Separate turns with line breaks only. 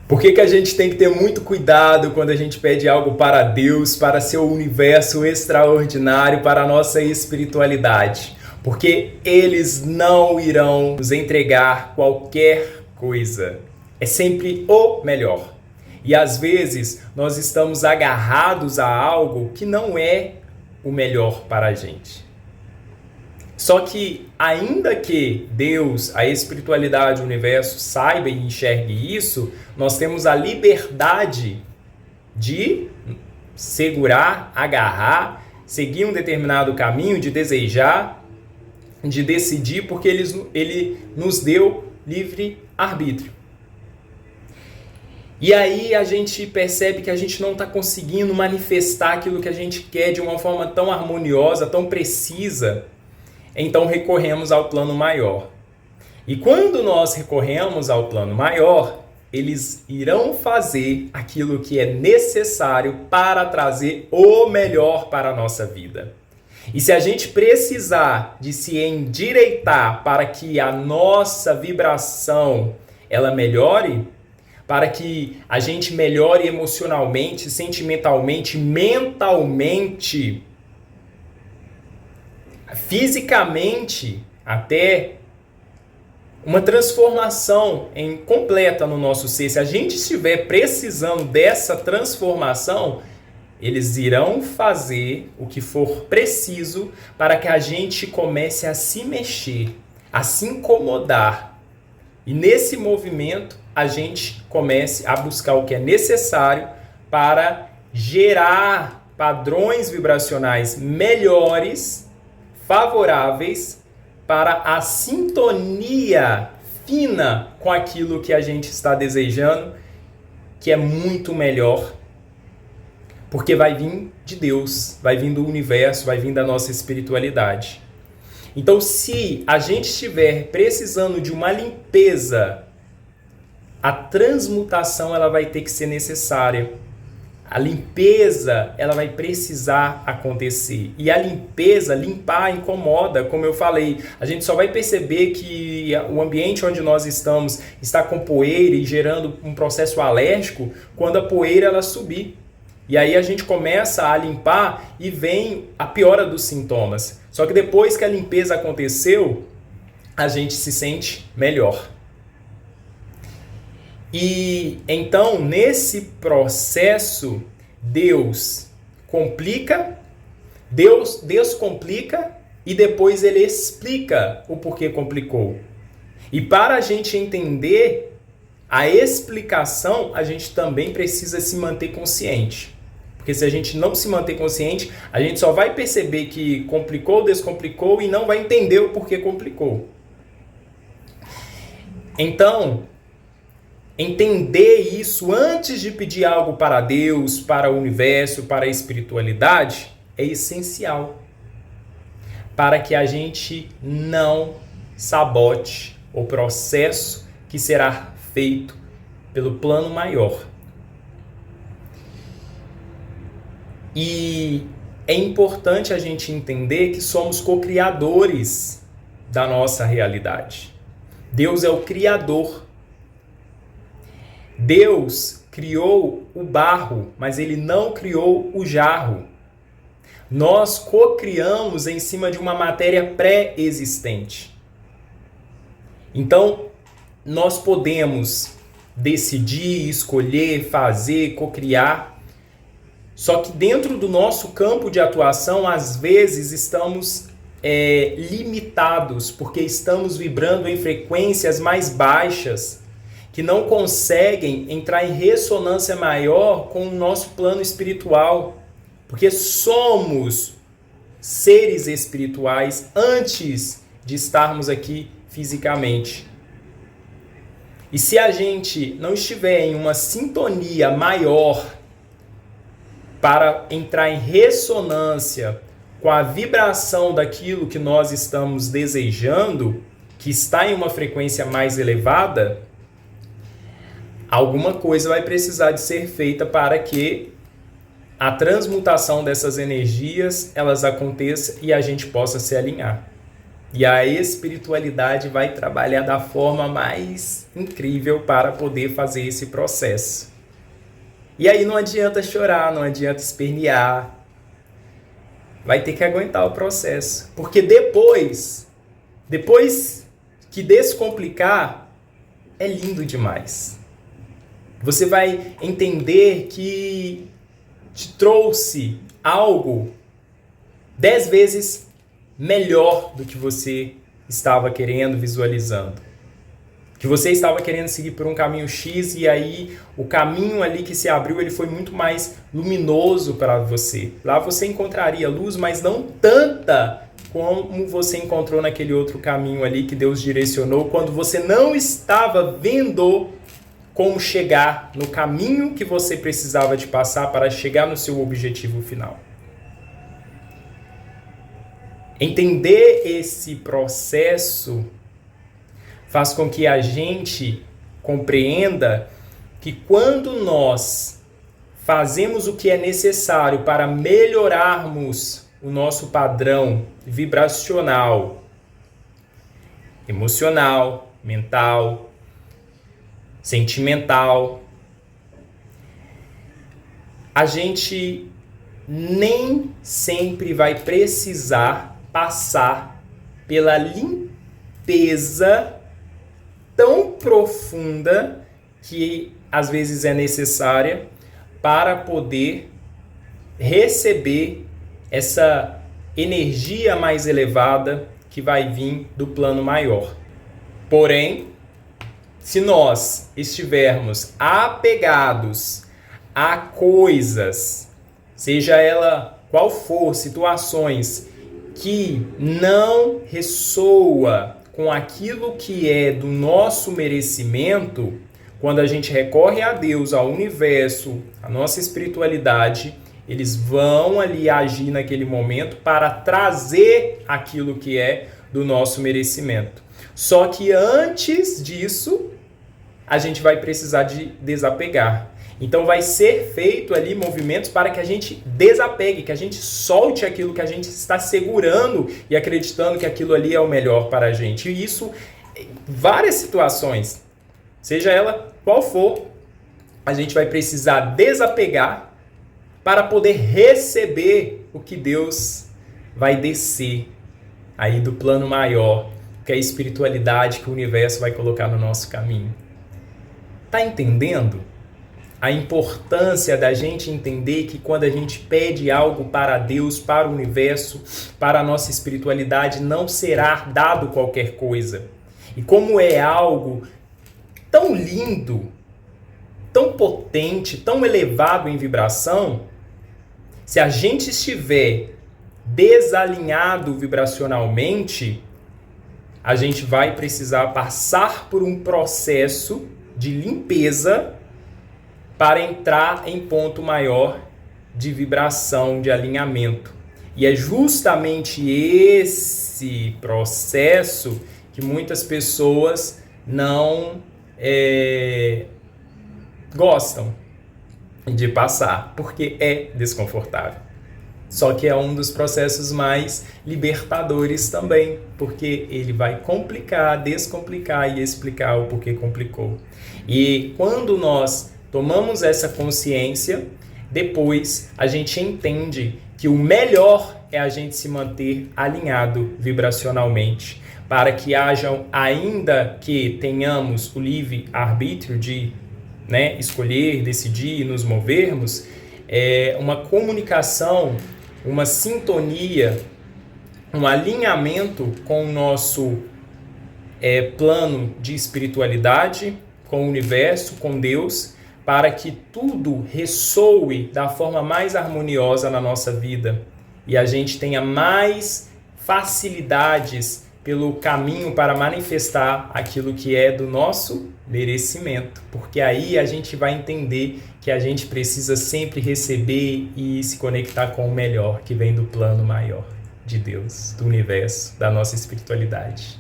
Por que que a gente tem que ter muito cuidado quando a gente pede algo para Deus, para seu universo extraordinário, para a nossa espiritualidade? Porque eles não irão nos entregar qualquer coisa. É sempre o melhor. E às vezes nós estamos agarrados a algo que não é o melhor para a gente. Só que, ainda que Deus, a espiritualidade, o universo saiba e enxergue isso, nós temos a liberdade de segurar, agarrar, seguir um determinado caminho, de desejar, de decidir, porque ele nos deu livre arbítrio. E aí a gente percebe que a gente não está conseguindo manifestar aquilo que a gente quer de uma forma tão harmoniosa, tão precisa. Então recorremos ao plano maior. E quando nós recorremos ao plano maior, eles irão fazer aquilo que é necessário para trazer o melhor para a nossa vida. E se a gente precisar de se endireitar para que a nossa vibração ela melhore, para que a gente melhore emocionalmente, sentimentalmente, mentalmente, fisicamente, até uma transformação completa no nosso ser. Se a gente estiver precisando dessa transformação, eles irão fazer o que for preciso para que a gente comece a se mexer, a se incomodar. E nesse movimento, a gente comece a buscar o que é necessário para gerar padrões vibracionais melhores, favoráveis para a sintonia fina com aquilo que a gente está desejando, que é muito melhor, porque vai vir de Deus, vai vir do universo, vai vir da nossa espiritualidade. Então, se a gente estiver precisando de uma limpeza, a transmutação ela vai ter que ser necessária. A limpeza, ela vai precisar acontecer. E a limpeza, limpar, incomoda, como eu falei. A gente só vai perceber que o ambiente onde nós estamos está com poeira e gerando um processo alérgico quando a poeira ela subir. E aí a gente começa a limpar e vem a piora dos sintomas. Só que depois que a limpeza aconteceu, a gente se sente melhor. E então, nesse processo, Deus complica, Deus descomplica e depois ele explica o porquê complicou. E para a gente entender a explicação, a gente também precisa se manter consciente. Porque se a gente não se manter consciente, a gente só vai perceber que complicou, descomplicou e não vai entender o porquê complicou. Então, entender isso antes de pedir algo para Deus, para o universo, para a espiritualidade, é essencial para que a gente não sabote o processo que será feito pelo plano maior. E é importante a gente entender que somos co-criadores da nossa realidade. Deus é o criador. Deus criou o barro, mas ele não criou o jarro. Nós co-criamos em cima de uma matéria pré-existente. Então, nós podemos decidir, escolher, fazer, co-criar. Só que dentro do nosso campo de atuação, às vezes estamos limitados, porque estamos vibrando em frequências mais baixas, que não conseguem entrar em ressonância maior com o nosso plano espiritual, porque somos seres espirituais antes de estarmos aqui fisicamente. E se a gente não estiver em uma sintonia maior para entrar em ressonância com a vibração daquilo que nós estamos desejando, que está em uma frequência mais elevada, alguma coisa vai precisar de ser feita para que a transmutação dessas energias elas aconteça e a gente possa se alinhar. E a espiritualidade vai trabalhar da forma mais incrível para poder fazer esse processo. E aí não adianta chorar, não adianta espernear. Vai ter que aguentar o processo. Porque depois que descomplicar, é lindo demais. Você vai entender que te trouxe algo 10 vezes melhor do que você estava querendo, visualizando. Que você estava querendo seguir por um caminho X e aí o caminho ali que se abriu, ele foi muito mais luminoso para você. Lá você encontraria luz, mas não tanta como você encontrou naquele outro caminho ali que Deus direcionou quando você não estava vendo como chegar no caminho que você precisava de passar para chegar no seu objetivo final. Entender esse processo faz com que a gente compreenda que quando nós fazemos o que é necessário para melhorarmos o nosso padrão vibracional, emocional, mental, sentimental, a gente nem sempre vai precisar passar pela limpeza tão profunda que às vezes é necessária para poder receber essa energia mais elevada que vai vir do plano maior. Porém, se nós estivermos apegados a coisas, seja ela qual for, situações que não ressoa com aquilo que é do nosso merecimento, quando a gente recorre a Deus, ao universo, à nossa espiritualidade, eles vão ali agir naquele momento para trazer aquilo que é do nosso merecimento. Só que antes disso, a gente vai precisar de desapegar. Então vai ser feito ali movimentos para que a gente desapegue, que a gente solte aquilo que a gente está segurando e acreditando que aquilo ali é o melhor para a gente. E isso, em várias situações, seja ela qual for, a gente vai precisar desapegar para poder receber o que Deus vai descer aí do plano maior, que é a espiritualidade que o universo vai colocar no nosso caminho. Tá entendendo? A importância da gente entender que quando a gente pede algo para Deus, para o universo, para a nossa espiritualidade, não será dado qualquer coisa. E como é algo tão lindo, tão potente, tão elevado em vibração, se a gente estiver desalinhado vibracionalmente, a gente vai precisar passar por um processo de limpeza para entrar em ponto maior de vibração, de alinhamento. E é justamente esse processo que muitas pessoas não gostam de passar, porque é desconfortável. Só que é um dos processos mais libertadores também, porque ele vai complicar, descomplicar e explicar o porquê complicou. E quando nós tomamos essa consciência, depois a gente entende que o melhor é a gente se manter alinhado vibracionalmente, para que hajam, ainda que tenhamos o livre-arbítrio de escolher, decidir, nos movermos, uma comunicação, uma sintonia, um alinhamento com o nosso plano de espiritualidade, com o universo, com Deus, para que tudo ressoe da forma mais harmoniosa na nossa vida e a gente tenha mais facilidades pelo caminho para manifestar aquilo que é do nosso merecimento, porque aí a gente vai entender que a gente precisa sempre receber e se conectar com o melhor que vem do plano maior de Deus, do universo, da nossa espiritualidade.